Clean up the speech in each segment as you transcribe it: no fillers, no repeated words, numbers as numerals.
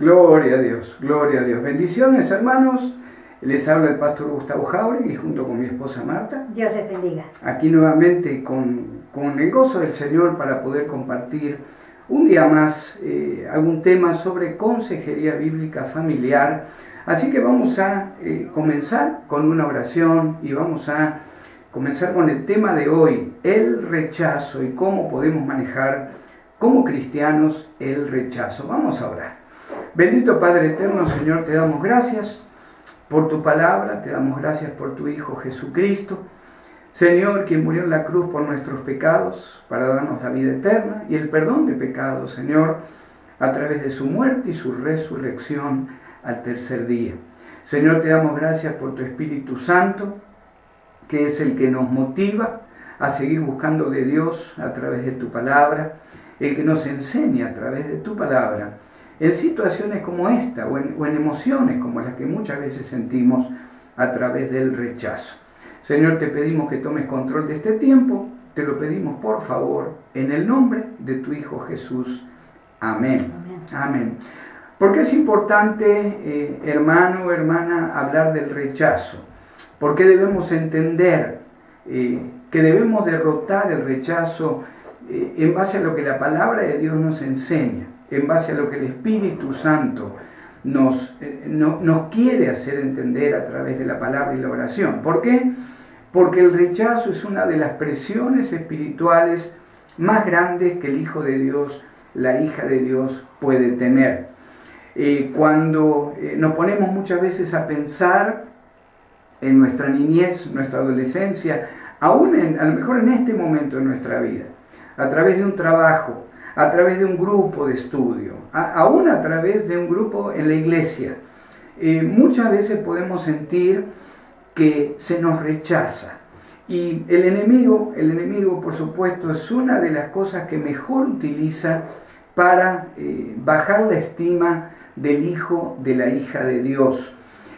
Gloria a Dios, gloria a Dios. Bendiciones, hermanos. Les habla el pastor Gustavo Jauregui y junto con mi esposa Marta. Dios les bendiga. Aquí nuevamente con el gozo del Señor para poder compartir un día más algún tema sobre consejería bíblica familiar. Así que vamos a comenzar con una oración y vamos a comenzar con el tema de hoy, el rechazo y cómo podemos manejar como cristianos el rechazo. Vamos a orar. Bendito Padre eterno, Señor, te damos gracias por tu palabra, te damos gracias por tu Hijo Jesucristo, Señor, quien murió en la cruz por nuestros pecados para darnos la vida eterna y el perdón de pecados, Señor, a través de su muerte y su resurrección al tercer día. Señor, te damos gracias por tu Espíritu Santo, que es el que nos motiva a seguir buscando de Dios a través de tu palabra, el que nos enseña a través de tu palabra, en situaciones como esta o en emociones como las que muchas veces sentimos a través del rechazo. Señor, te pedimos que tomes control de este tiempo, te lo pedimos por favor, en el nombre de tu Hijo Jesús. Amén. Amén. Amén. ¿Por qué es importante, hermano o hermana, hablar del rechazo? ¿Por qué debemos entender que debemos derrotar el rechazo en base a lo que la palabra de Dios nos enseña? En base a lo que el Espíritu Santo nos quiere hacer entender a través de la palabra y la oración. ¿Por qué? Porque el rechazo es una de las presiones espirituales más grandes que el Hijo de Dios, la hija de Dios puede tener. Cuando nos ponemos muchas veces a pensar en nuestra niñez, nuestra adolescencia, aún a lo mejor en este momento de nuestra vida, a través de un trabajo, a través de un grupo de estudio, aún a través de un grupo en la iglesia, muchas veces podemos sentir que se nos rechaza. Y el enemigo, por supuesto, es una de las cosas que mejor utiliza para bajar la estima del hijo, de la hija de Dios.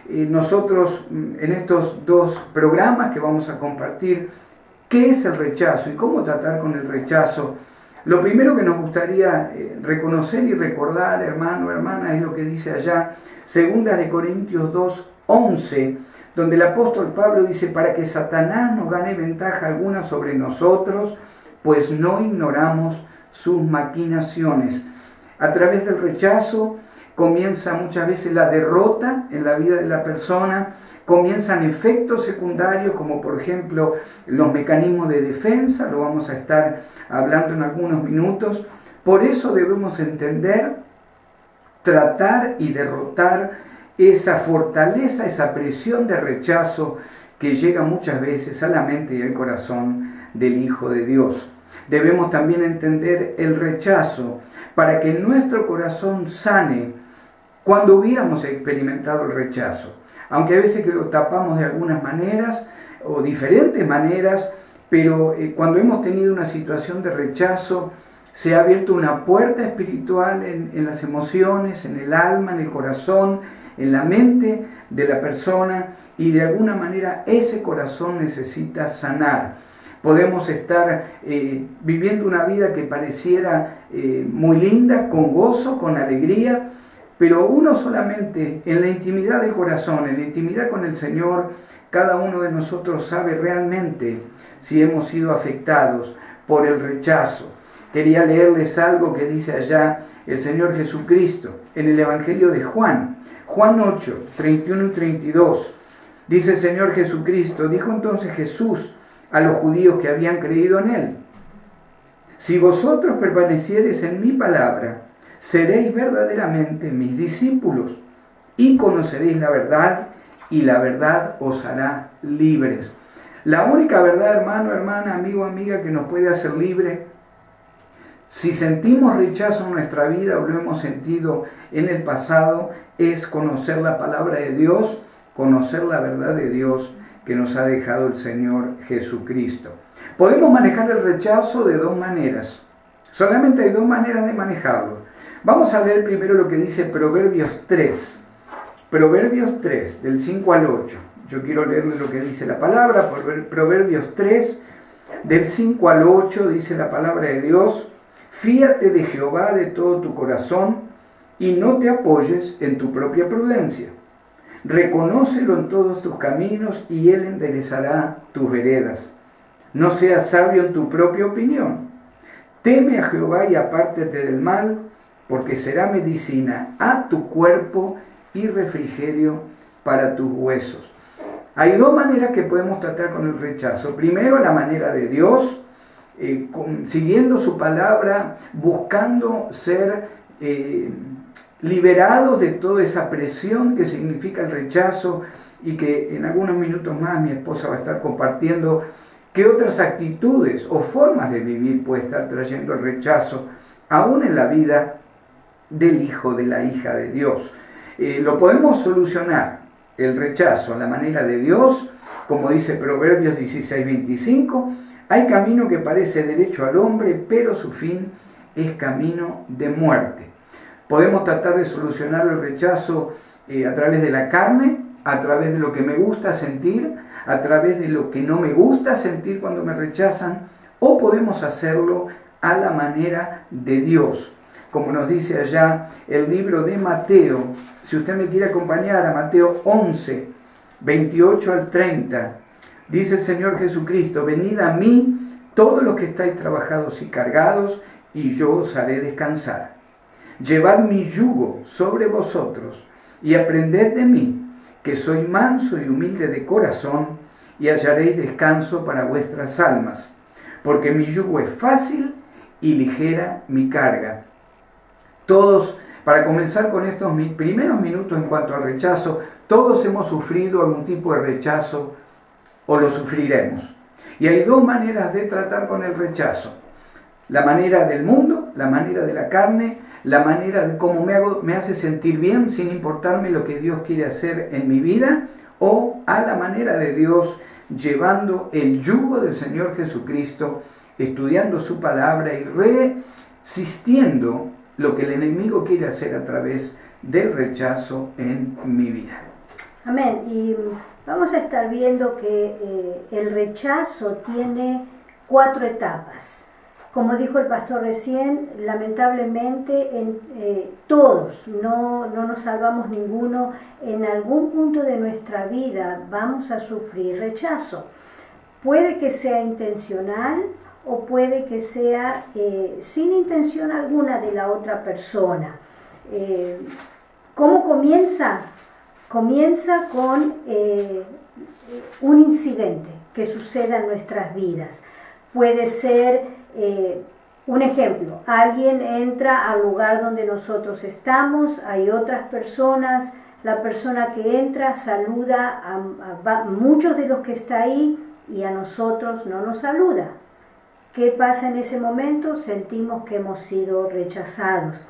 Nosotros, en estos dos programas que vamos a compartir, ¿qué es el rechazo y cómo tratar con el rechazo? Lo primero que nos gustaría reconocer y recordar, hermano, hermana, es lo que dice allá, 2 Corintios 2:11, donde el apóstol Pablo dice, para que Satanás no gane ventaja alguna sobre nosotros, pues no ignoramos sus maquinaciones. A través del rechazo comienza muchas veces la derrota en la vida de la persona, comienzan efectos secundarios como por ejemplo los mecanismos de defensa, lo vamos a estar hablando en algunos minutos. Por eso debemos entender, tratar y derrotar esa fortaleza, esa presión de rechazo que llega muchas veces a la mente y al corazón del Hijo de Dios. Debemos también entender el rechazo para que nuestro corazón sane cuando hubiéramos experimentado el rechazo. Aunque a veces que lo tapamos de algunas maneras o diferentes maneras, pero cuando hemos tenido una situación de rechazo, se ha abierto una puerta espiritual en las emociones, en el alma, en el corazón, en la mente de la persona y de alguna manera ese corazón necesita sanar. Podemos estar viviendo una vida que pareciera muy linda, con gozo, con alegría, pero uno solamente en la intimidad del corazón, en la intimidad con el Señor, cada uno de nosotros sabe realmente si hemos sido afectados por el rechazo. Quería leerles algo que dice allá el Señor Jesucristo en el Evangelio de Juan. Juan 8, 31 y 32. Dice el Señor Jesucristo, dijo entonces Jesús a los judíos que habían creído en Él, si vosotros permaneciereis en mi palabra, seréis verdaderamente mis discípulos y conoceréis la verdad y la verdad os hará libres. La única verdad, hermano, hermana, amigo, amiga, que nos puede hacer libre, si sentimos rechazo en nuestra vida o lo hemos sentido en el pasado, es conocer la palabra de Dios, conocer la verdad de Dios que nos ha dejado el Señor Jesucristo. Podemos manejar el rechazo de dos maneras. Solamente hay dos maneras de manejarlo. Vamos a leer primero lo que dice Proverbios 3. Proverbios 3, del 5 al 8. Yo quiero leerles lo que dice la palabra. Proverbios 3, del 5 al 8, dice la palabra de Dios. Fíate de Jehová de todo tu corazón y no te apoyes en tu propia prudencia. Reconócelo en todos tus caminos y Él enderezará tus veredas. No seas sabio en tu propia opinión. Teme a Jehová y apártate del mal, porque será medicina a tu cuerpo y refrigerio para tus huesos. Hay dos maneras que podemos tratar con el rechazo. Primero, la manera de Dios, siguiendo su palabra, buscando ser liberados de toda esa presión que significa el rechazo, y que en algunos minutos más mi esposa va a estar compartiendo qué otras actitudes o formas de vivir puede estar trayendo el rechazo, aún en la vida del hijo, de la hija de Dios. Lo podemos solucionar, el rechazo, a la manera de Dios, como dice Proverbios 16:25, hay camino que parece derecho al hombre, pero su fin es camino de muerte. Podemos tratar de solucionar el rechazo a través de la carne, a través de lo que me gusta sentir, a través de lo que no me gusta sentir cuando me rechazan, o podemos hacerlo a la manera de Dios. Como nos dice allá el libro de Mateo, si usted me quiere acompañar a Mateo 11, 28 al 30, dice el Señor Jesucristo: venid a mí todos los que estáis trabajados y cargados, y yo os haré descansar. Llevad mi yugo sobre vosotros y aprended de mí, que soy manso y humilde de corazón, y hallaréis descanso para vuestras almas, porque mi yugo es fácil y ligera mi carga. Todos, para comenzar con estos primeros minutos en cuanto al rechazo, todos hemos sufrido algún tipo de rechazo o lo sufriremos. Y hay dos maneras de tratar con el rechazo: la manera del mundo, la manera de la carne, la manera de cómo me hace sentir bien sin importarme lo que Dios quiere hacer en mi vida, o a la manera de Dios, llevando el yugo del Señor Jesucristo, estudiando su palabra y resistiendo lo que el enemigo quiere hacer a través del rechazo en mi vida. Amén. Y vamos a estar viendo que el rechazo tiene 4 etapas. Como dijo el pastor recién, lamentablemente todos, no nos salvamos ninguno, en algún punto de nuestra vida vamos a sufrir rechazo. Puede que sea intencional o puede que sea sin intención alguna de la otra persona. ¿Cómo comienza? Comienza con un incidente que suceda en nuestras vidas. Puede ser un ejemplo: alguien entra al lugar donde nosotros estamos, hay otras personas, la persona que entra saluda a muchos de los que está ahí y a nosotros no nos saluda. ¿Qué pasa en ese momento? Sentimos que hemos sido rechazados.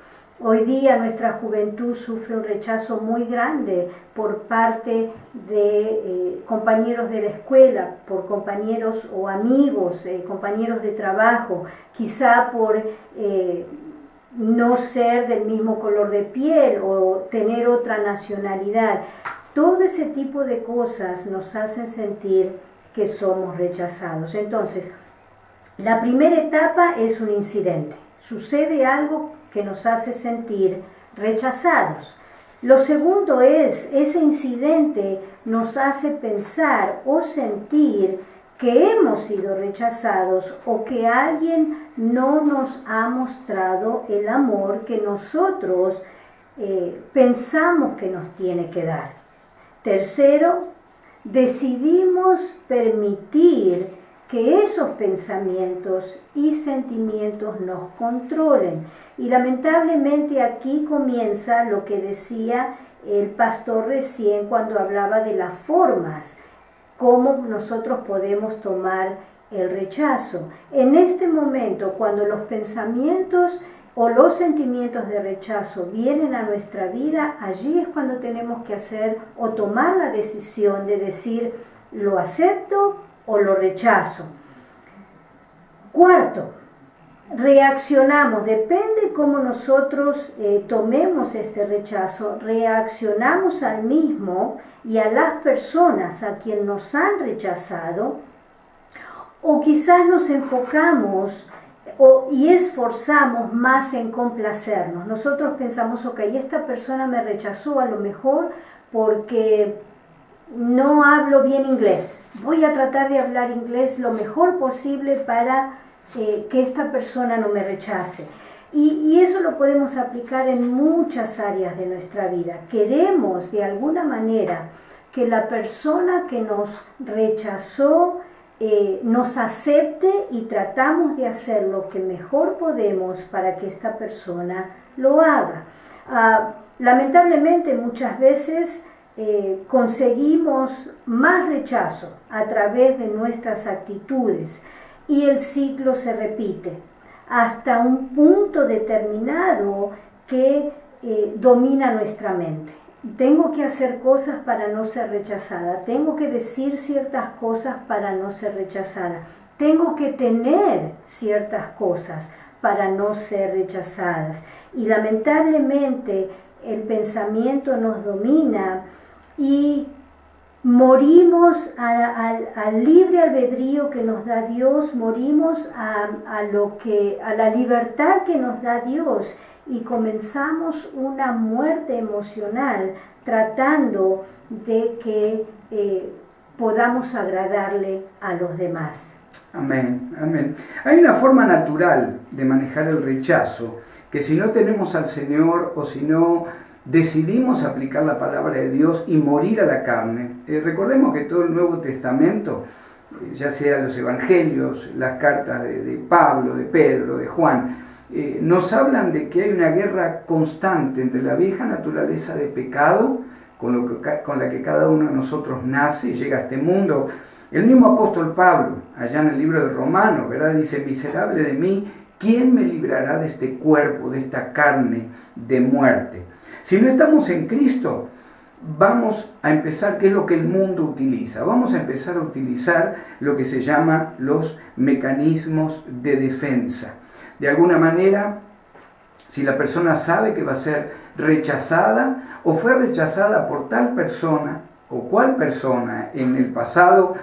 Hoy día nuestra juventud sufre un rechazo muy grande por parte de compañeros de la escuela, por compañeros o amigos, compañeros de trabajo, quizá por no ser del mismo color de piel o tener otra nacionalidad. Todo ese tipo de cosas nos hacen sentir que somos rechazados. Entonces, la primera etapa es un incidente. Sucede algo que nos hace sentir rechazados. Lo segundo es, ese incidente nos hace pensar o sentir que hemos sido rechazados o que alguien no nos ha mostrado el amor que nosotros pensamos que nos tiene que dar. Tercero, decidimos permitir que esos pensamientos y sentimientos nos controlen. Y lamentablemente aquí comienza lo que decía el pastor recién cuando hablaba de las formas, cómo nosotros podemos tomar el rechazo. En este momento, cuando los pensamientos o los sentimientos de rechazo vienen a nuestra vida, allí es cuando tenemos que hacer o tomar la decisión de decir, ¿lo acepto o lo rechazo? Cuarto, reaccionamos, depende cómo nosotros tomemos este rechazo, reaccionamos al mismo y a las personas a quien nos han rechazado, o quizás nos enfocamos y esforzamos más en complacernos. Nosotros pensamos, ok, esta persona me rechazó a lo mejor porque no hablo bien inglés. Voy a tratar de hablar inglés lo mejor posible para que esta persona no me rechace. Y eso lo podemos aplicar en muchas áreas de nuestra vida. Queremos de alguna manera que la persona que nos rechazó nos acepte y tratamos de hacer lo que mejor podemos para que esta persona lo haga. Lamentablemente muchas veces conseguimos más rechazo a través de nuestras actitudes y el ciclo se repite hasta un punto determinado que domina nuestra mente. Tengo que hacer cosas para no ser rechazada, tengo que decir ciertas cosas para no ser rechazada, tengo que tener ciertas cosas para no ser rechazadas. Y lamentablemente el pensamiento nos domina y morimos al libre albedrío que nos da Dios, morimos a la libertad que nos da Dios y comenzamos una muerte emocional tratando de que podamos agradarle a los demás. Amén, amén. Hay una forma natural de manejar el rechazo, que si no tenemos al Señor o si no decidimos aplicar la palabra de Dios y morir a la carne. Recordemos que todo el Nuevo Testamento, ya sea los evangelios, las cartas de Pablo, de Pedro, de Juan, nos hablan de que hay una guerra constante entre la vieja naturaleza de pecado, con la que cada uno de nosotros nace y llega a este mundo. El mismo apóstol Pablo, allá en el libro de Romanos, ¿verdad? Dice: miserable de mí, ¿quién me librará de este cuerpo, de esta carne de muerte? Si no estamos en Cristo, vamos a empezar, ¿qué es lo que el mundo utiliza? Vamos a empezar a utilizar lo que se llama los mecanismos de defensa. De alguna manera, si la persona sabe que va a ser rechazada o fue rechazada por tal persona o cual persona en el pasado,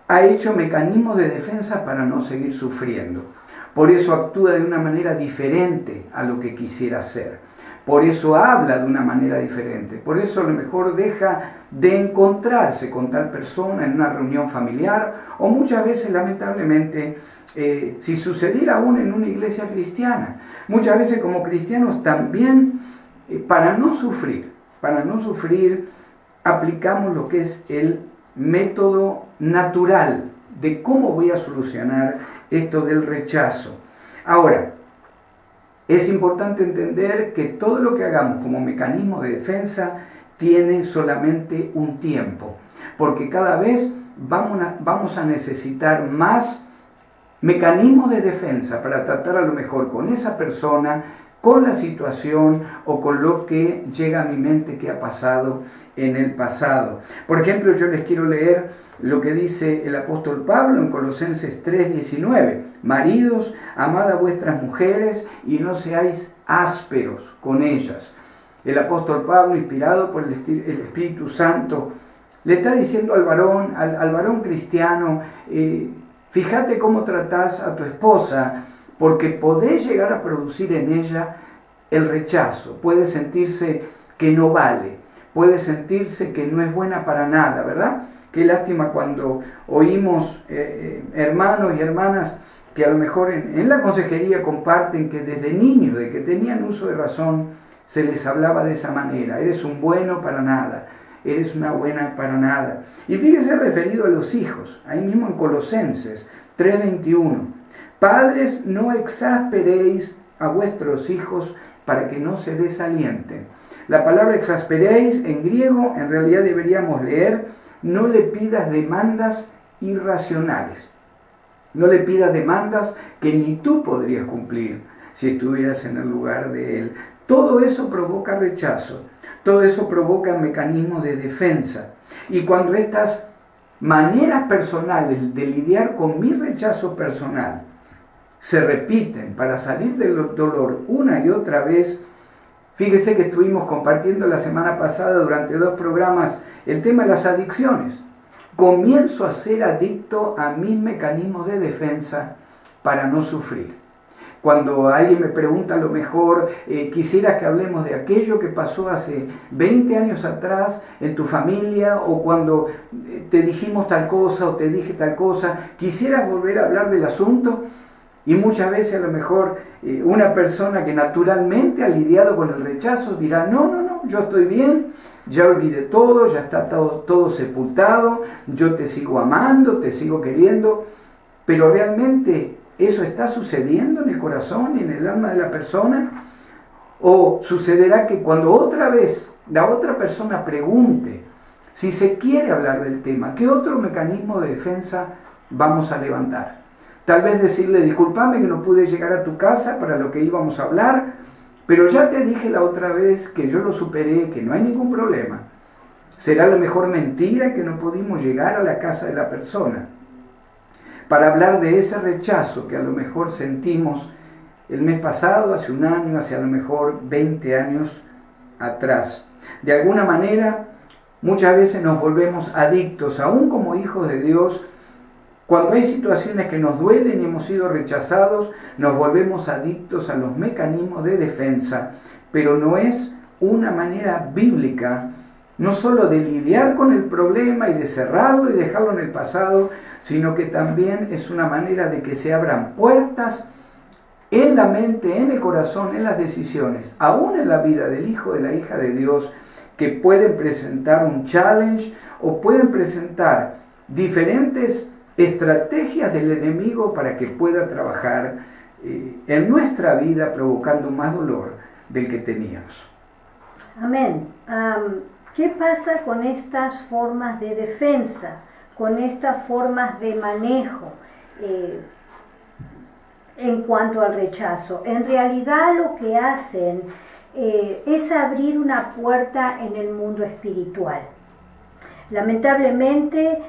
ha hecho mecanismos de defensa para no seguir sufriendo. Por eso actúa de una manera diferente a lo que quisiera hacer. Por eso habla de una manera diferente. Por eso a lo mejor deja de encontrarse con tal persona en una reunión familiar o muchas veces, lamentablemente, si sucediera aún en una iglesia cristiana. Muchas veces como cristianos también, para no sufrir, aplicamos lo que es el método natural de cómo voy a solucionar esto del rechazo. Ahora, es importante entender que todo lo que hagamos como mecanismo de defensa tiene solamente un tiempo, porque cada vez vamos a necesitar más mecanismos de defensa para tratar a lo mejor con esa persona, con la situación o con lo que llega a mi mente que ha pasado en el pasado. Por ejemplo, yo les quiero leer lo que dice el apóstol Pablo en Colosenses 3:19. Maridos, amad a vuestras mujeres y no seáis ásperos con ellas. El apóstol Pablo, inspirado por el Espíritu Santo, le está diciendo al varón cristiano, fíjate cómo tratás a tu esposa, porque podés llegar a producir en ella el rechazo. Puede sentirse que no vale, puede sentirse que no es buena para nada, ¿verdad? Qué lástima cuando oímos hermanos y hermanas que a lo mejor en la consejería comparten que desde niños, de que tenían uso de razón, se les hablaba de esa manera: eres un bueno para nada, eres una buena para nada. Y fíjese, referido a los hijos, ahí mismo en Colosenses 3:21. Padres, no exasperéis a vuestros hijos para que no se desalienten. La palabra exasperéis en griego en realidad deberíamos leer: no le pidas demandas irracionales. No le pidas demandas que ni tú podrías cumplir si estuvieras en el lugar de él. Todo eso provoca rechazo. Todo eso provoca mecanismos de defensa. Y cuando estas maneras personales de lidiar con mi rechazo personal se repiten para salir del dolor una y otra vez, fíjese que estuvimos compartiendo la semana pasada durante 2 programas el tema de las adicciones. Comienzo a ser adicto a mis mecanismos de defensa para no sufrir. Cuando alguien me pregunta, a lo mejor quisiera que hablemos de aquello que pasó hace 20 años atrás en tu familia, o cuando te dijimos tal cosa o te dije tal cosa, ¿quisieras volver a hablar del asunto? Y muchas veces a lo mejor una persona que naturalmente ha lidiado con el rechazo dirá, no, yo estoy bien, ya olvidé todo, ya está todo sepultado, yo te sigo amando, te sigo queriendo, pero realmente ¿eso está sucediendo en el corazón y en el alma de la persona? ¿O sucederá que cuando otra vez la otra persona pregunte si se quiere hablar del tema, qué otro mecanismo de defensa vamos a levantar? Tal vez decirle, discúlpame que no pude llegar a tu casa para lo que íbamos a hablar, pero ya te dije la otra vez que yo lo superé, que no hay ningún problema. ¿Será la mejor mentira que no pudimos llegar a la casa de la persona para hablar de ese rechazo que a lo mejor sentimos el mes pasado, hace un año, hace a lo mejor 20 años atrás? De alguna manera, muchas veces nos volvemos adictos, aún como hijos de Dios. Cuando hay situaciones que nos duelen y hemos sido rechazados, nos volvemos adictos a los mecanismos de defensa, pero no es una manera bíblica, no solo de lidiar con el problema y de cerrarlo y dejarlo en el pasado, sino que también es una manera de que se abran puertas en la mente, en el corazón, en las decisiones, aún en la vida del hijo, de la hija de Dios, que pueden presentar un challenge o pueden presentar diferentes estrategias del enemigo para que pueda trabajar en nuestra vida provocando más dolor del que teníamos. Amén. ¿Qué pasa con estas formas de defensa, con estas formas de manejo en cuanto al rechazo? En realidad lo que hacen es abrir una puerta en el mundo espiritual. Lamentablemente,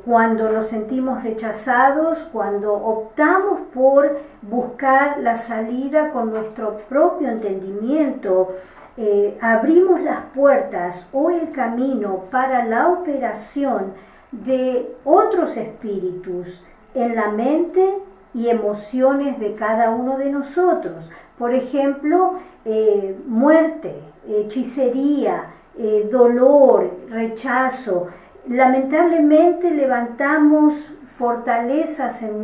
cuando nos sentimos rechazados, cuando optamos por buscar la salida con nuestro propio entendimiento, abrimos las puertas o el camino para la operación de otros espíritus en la mente y emociones de cada uno de nosotros. Por ejemplo, muerte, hechicería, dolor, rechazo. Lamentablemente levantamos fortalezas en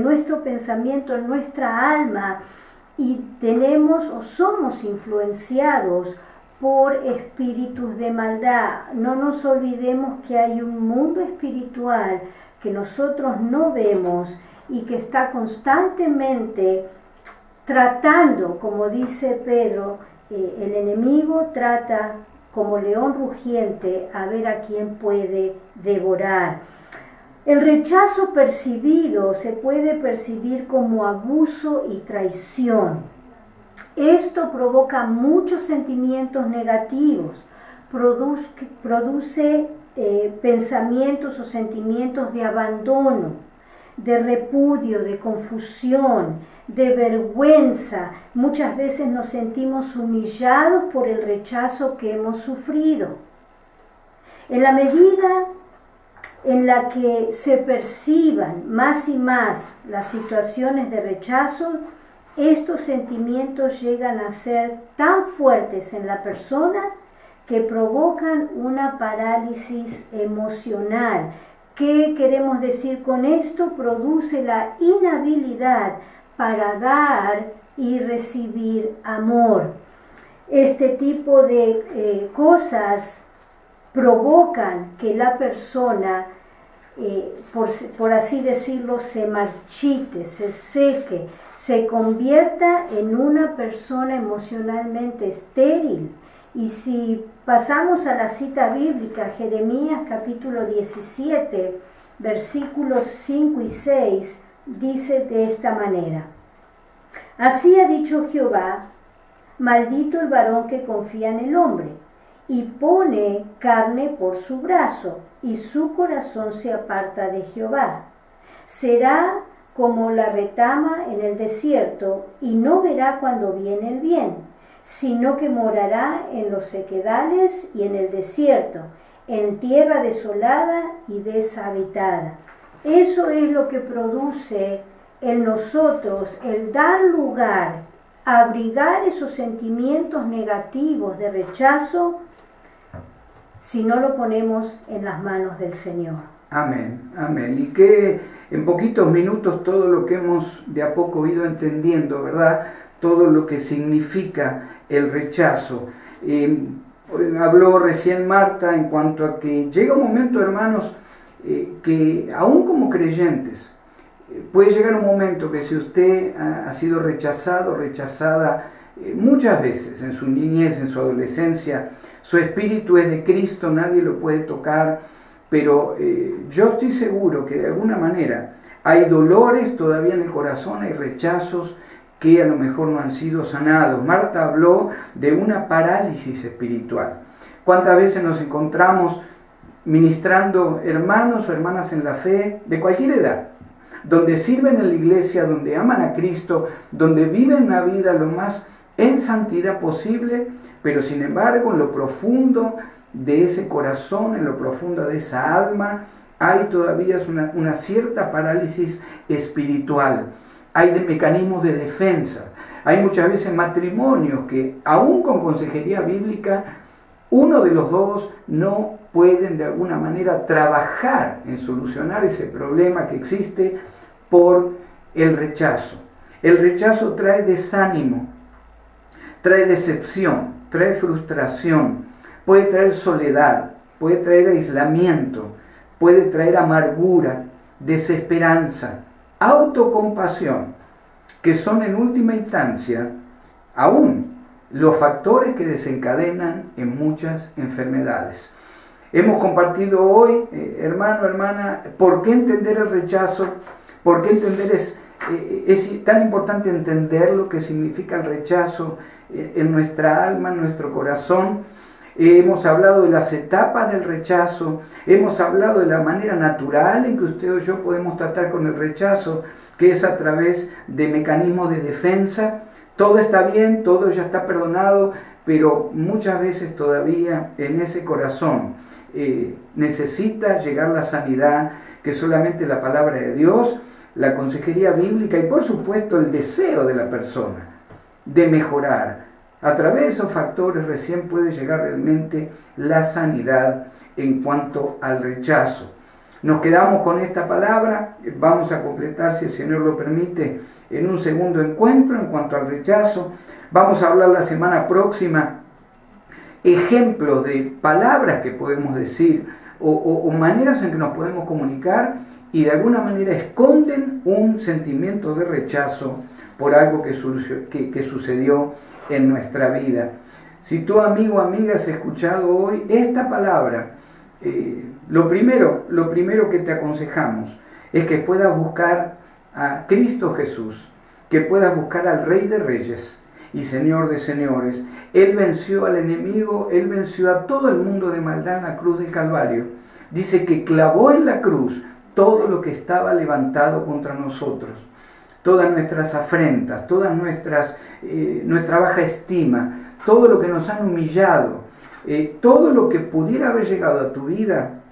nuestro pensamiento, en nuestra alma, y tenemos o somos influenciados por espíritus de maldad. No nos olvidemos que hay un mundo espiritual que nosotros no vemos y que está constantemente tratando, como dice Pedro, el enemigo trata como león rugiente a ver a quién puede devorar. El rechazo percibido se puede percibir como abuso y traición. Esto provoca muchos sentimientos negativos, produce pensamientos o sentimientos de abandono, de repudio, de confusión, de vergüenza. Muchas veces nos sentimos humillados por el rechazo que hemos sufrido. En la medida en la que se perciban más y más las situaciones de rechazo, estos sentimientos llegan a ser tan fuertes en la persona que provocan una parálisis emocional. ¿Qué queremos decir con esto? Produce la inhabilidad para dar y recibir amor. Este tipo de cosas provocan que la persona, por así decirlo, se marchite, se seque, se convierta en una persona emocionalmente estéril. Y si pasamos a la cita bíblica, Jeremías capítulo 17, versículos 5 y 6, dice de esta manera: Así ha dicho Jehová, maldito el varón que confía en el hombre, y pone carne por su brazo, y su corazón se aparta de Jehová. Será como la retama en el desierto, y no verá cuando viene el bien, sino que morará en los sequedales y en el desierto, en tierra desolada y deshabitada. Eso es lo que produce en nosotros el dar lugar, abrigar esos sentimientos negativos de rechazo si no lo ponemos en las manos del Señor. Amén, amén. Y que en poquitos minutos todo lo que hemos de a poco ido entendiendo, ¿verdad? Todo lo que significa el rechazo. Habló recién Marta en cuanto a que llega un momento, hermanos, que aún como creyentes, puede llegar un momento que si usted ha sido rechazado, rechazada muchas veces en su niñez, en su adolescencia, su espíritu es de Cristo, nadie lo puede tocar, pero yo estoy seguro que de alguna manera hay dolores todavía en el corazón, hay rechazos que a lo mejor no han sido sanados. Marta habló de una parálisis espiritual. ¿Cuántas veces nos encontramos ministrando hermanos o hermanas en la fe de cualquier edad, donde sirven en la iglesia, donde aman a Cristo, donde viven una vida lo más en santidad posible, pero sin embargo en lo profundo de ese corazón, en lo profundo de esa alma, hay todavía una cierta parálisis espiritual. Hay mecanismos de defensa. Hay muchas veces matrimonios que, aún con consejería bíblica, uno de los dos no pueden de alguna manera trabajar en solucionar ese problema que existe por el rechazo. El rechazo trae desánimo, trae decepción, trae frustración, puede traer soledad, puede traer aislamiento, puede traer amargura, desesperanza, autocompasión, que son en última instancia aún los factores que desencadenan en muchas enfermedades. Hemos compartido hoy, hermano, hermana, por qué entender el rechazo, por qué entender es tan importante entender lo que significa el rechazo en nuestra alma, en nuestro corazón. Hemos hablado de las etapas del rechazo, hemos hablado de la manera natural en que usted o yo podemos tratar con el rechazo, que es a través de mecanismos de defensa. Todo está bien, todo ya está perdonado, pero muchas veces todavía en ese corazón necesita llegar la sanidad que solamente la palabra de Dios, la consejería bíblica y por supuesto el deseo de la persona de mejorar. A través de esos factores recién puede llegar realmente la sanidad en cuanto al rechazo. Nos quedamos con esta palabra, vamos a completar, si el Señor lo permite, en un segundo encuentro en cuanto al rechazo. Vamos a hablar la semana próxima ejemplos de palabras que podemos decir o maneras en que nos podemos comunicar y de alguna manera esconden un sentimiento de rechazo por algo que sucedió en nuestra vida. Si tú, amigo o amiga, has escuchado hoy esta palabra, lo primero que te aconsejamos es que puedas buscar a Cristo Jesús, que puedas buscar al Rey de Reyes y Señor de Señores. Él venció al enemigo, Él venció a todo el mundo de maldad en la cruz del Calvario. Dice que clavó en la cruz todo lo que estaba levantado contra nosotros, todas nuestras afrentas, todas nuestra baja estima, todo lo que nos han humillado, todo lo que pudiera haber llegado a tu vida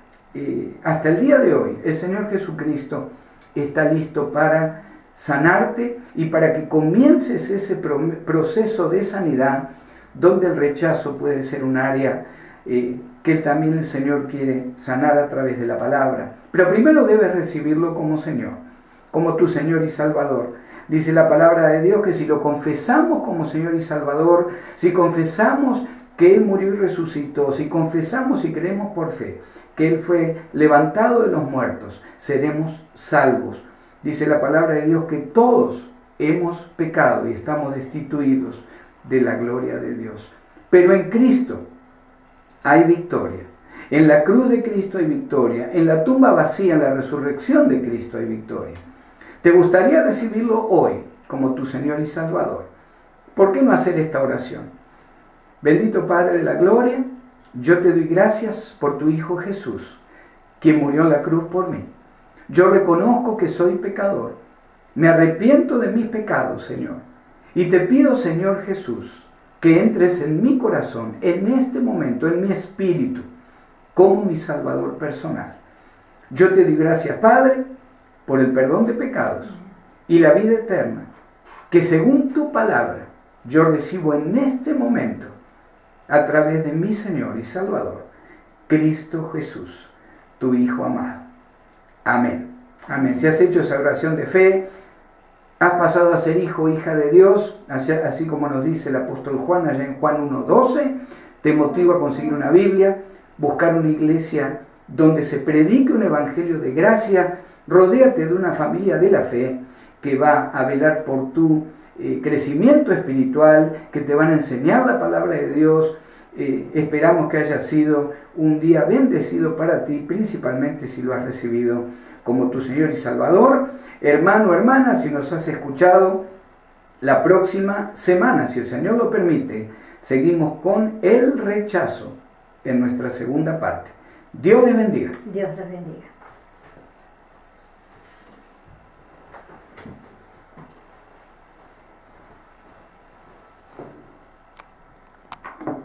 hasta el día de hoy. El Señor Jesucristo está listo para sanarte y para que comiences ese proceso de sanidad donde el rechazo puede ser un área que también el Señor quiere sanar a través de la palabra. Pero primero debes recibirlo como Señor, como tu Señor y Salvador. Dice la palabra de Dios que si lo confesamos como Señor y Salvador, si confesamos que Él murió y resucitó, si confesamos y creemos por fe que Él fue levantado de los muertos, seremos salvos. Dice la palabra de Dios que todos hemos pecado y estamos destituidos de la gloria de Dios. Pero en Cristo hay victoria. En la cruz de Cristo hay victoria. En la tumba vacía, en la resurrección de Cristo hay victoria. ¿Te gustaría recibirlo hoy como tu Señor y Salvador? ¿Por qué no hacer esta oración? Bendito Padre de la gloria, yo te doy gracias por tu Hijo Jesús, quien murió en la cruz por mí. Yo reconozco que soy pecador. Me arrepiento de mis pecados, Señor. Y te pido, Señor Jesús, que entres en mi corazón, en este momento, en mi espíritu, como mi Salvador personal. Yo te doy gracias, Padre, por el perdón de pecados y la vida eterna, que según tu palabra yo recibo en este momento, a través de mi Señor y Salvador, Cristo Jesús, tu Hijo amado. Amén. Amén. Si has hecho esa oración de fe, has pasado a ser hijo o hija de Dios, así como nos dice el apóstol Juan allá en Juan 1:12, te motivo a conseguir una Biblia, buscar una iglesia donde se predique un evangelio de gracia, rodéate de una familia de la fe que va a velar por tu crecimiento espiritual, que te van a enseñar la palabra de Dios. Esperamos que haya sido un día bendecido para ti, principalmente si lo has recibido como tu Señor y Salvador. Hermano, hermana, si nos has escuchado, la próxima semana, si el Señor lo permite, seguimos con el rechazo en nuestra segunda parte. Dios les bendiga. Dios les bendiga.